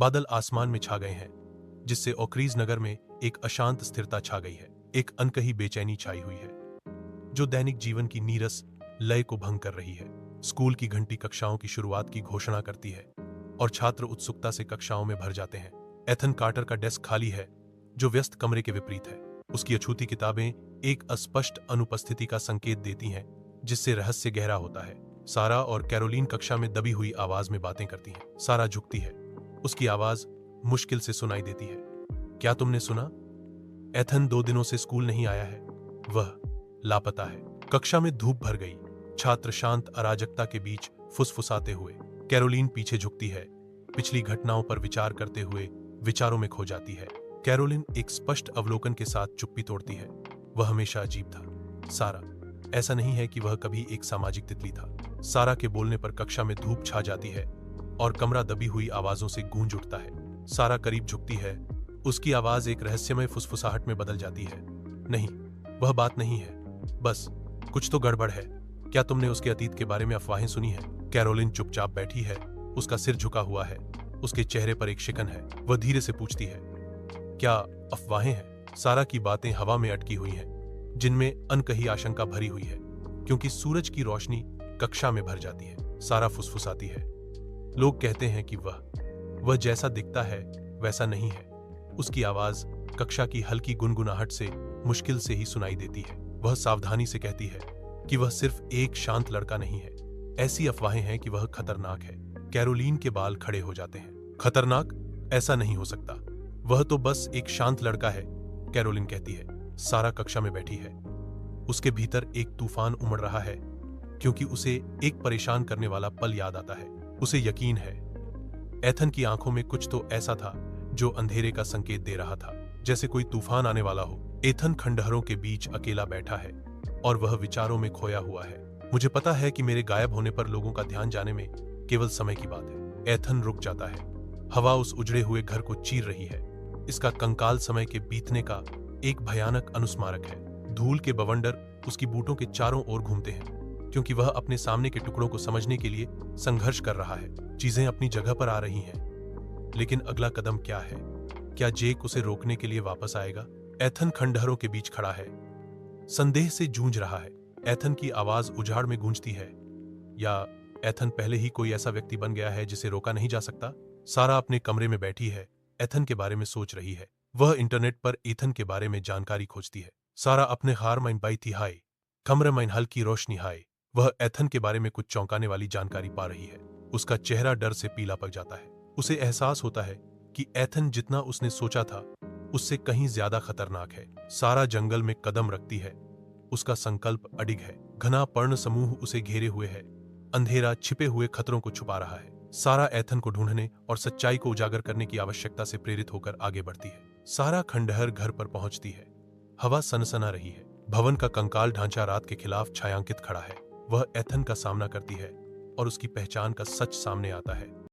बादल आसमान में छा गए हैं, जिससे ओक्रीज नगर में एक अशांत स्थिरता छा गई है। एक अनकही बेचैनी छाई हुई है, जो दैनिक जीवन की नीरस लय को भंग कर रही है। स्कूल की घंटी कक्षाओं की शुरुआत की घोषणा करती है और छात्र उत्सुकता से कक्षाओं में भर जाते हैं। एथन कार्टर का डेस्क खाली है, जो व्यस्त कमरे के विपरीत है। उसकी अछूती किताबें एक अस्पष्ट अनुपस्थिति का संकेत देती हैं, जिससे रहस्य गहरा होता है। सारा और कैरोलीन कक्षा में दबी हुई आवाज में बातें करती हैं। सारा झुकती है, उसकी आवाज मुश्किल से सुनाई देती है। क्या तुमने सुना? एथन 2 दिनों से स्कूल नहीं आया है। वह लापता है। कक्षा में धूप भर गई। छात्र शांत अराजकता के बीच फुसफुसाते हुए। कैरोलीन पीछे झुकती है, पिछली घटनाओं पर विचार करते हुए विचारों में खो जाती है। कैरोलिन एक स्पष्ट अवलोकन के साथ चुप्पी तोड़ती है। वह हमेशा अजीब था। सारा, ऐसा नहीं है कि वह कभी एक सामाजिक तितली था। सारा के बोलने पर कक्षा में धूप छा जाती है और कमरा दबी हुई आवाजों से गूंज उठता है। सारा करीब झुकती है। उसकी आवाज एक रहस्यमय फुसफुसाहट में बदल जाती है। नहीं, वह बात नहीं है। बस कुछ तो गड़बड़ है। क्या तुमने उसके अतीत के बारे में अफवाहें सुनी हैं? कैरोलिन चुपचाप बैठी है, उसका सिर झुका हुआ है, उसके चेहरे पर एक शिकन है। वह धीरे से पूछती है, क्या अफवाहें हैं? सारा की बातें हवा में अटकी हुई हैं, जिनमें अनकही आशंका भरी हुई है, क्योंकि सूरज की रोशनी कक्षा में भर जाती है। सारा फुसफुसाती है, लोग कहते हैं कि वह जैसा दिखता है वैसा नहीं है। उसकी आवाज कक्षा की हल्की गुनगुनाहट से मुश्किल से ही सुनाई देती है। वह सावधानी से कहती है कि वह सिर्फ एक शांत लड़का नहीं है। ऐसी अफवाहें हैं कि वह खतरनाक है। कैरोलीन के बाल खड़े हो जाते हैं। खतरनाक? ऐसा नहीं हो सकता। वह तो बस एक शांत लड़का है, कैरोलिन कहती है। सारा कक्षा में बैठी है। उसके भीतर एक तूफान उमड़ रहा है, क्योंकि उसे एक परेशान करने वाला पल याद आता है। उसे यकीन है, एथन की आंखों में कुछ तो ऐसा था जो अंधेरे का संकेत दे रहा था, जैसे कोई तूफान आने वाला हो। एथन खंडहरों के बीच अकेला बैठा है और वह विचारों में खोया हुआ है। मुझे पता है कि मेरे गायब होने पर लोगों का ध्यान जाने में केवल समय की बात है। एथन रुक जाता है। हवा उस उजड़े हुए घर को चीर रही है। इसका कंकाल समय के बीतने का एक भयानक अनुस्मारक है। धूल के बवंडर उसकी बूटों के चारों ओर घूमते हैं, क्योंकि वह अपने सामने के टुकड़ों को समझने के लिए संघर्ष कर रहा है। चीजें अपनी जगह पर आ रही हैं, लेकिन अगला कदम क्या है? क्या जेक उसे रोकने के लिए वापस आएगा? एथन खंडहरों के बीच खड़ा है, संदेह से जूझ रहा है। एथन की आवाज उजाड़ में गूंजती है, या एथन पहले ही कोई ऐसा व्यक्ति बन गया है जिसे रोका नहीं जा सकता? सारा अपने कमरे में बैठी है, एथन के बारे में सोच रही है। वह इंटरनेट पर एथन के बारे में जानकारी खोजती है। सारा अपने हार माइन बाई थी हाय, कमरे माइन हल्की रोशनी हाय। वह एथन के बारे में कुछ चौंकाने वाली जानकारी पा रही है। उसका चेहरा डर से पीला पड़ जाता है। उसे एहसास होता है कि एथन जितना उसने सोचा था उससे कहीं ज्यादा खतरनाक है। सारा जंगल में कदम रखती है। उसका संकल्प अडिग है। घना पर्ण समूह उसे घेरे हुए है। अंधेरा छिपे हुए खतरों को छुपा रहा है। सारा एथन को ढूंढने और सच्चाई को उजागर करने की आवश्यकता से प्रेरित होकर आगे बढ़ती है। सारा खंडहर घर पर पहुंचती है। हवा सनसना रही है। भवन का कंकाल ढांचा रात के खिलाफ छायांकित खड़ा है। वह एथन का सामना करती है और उसकी पहचान का सच सामने आता है।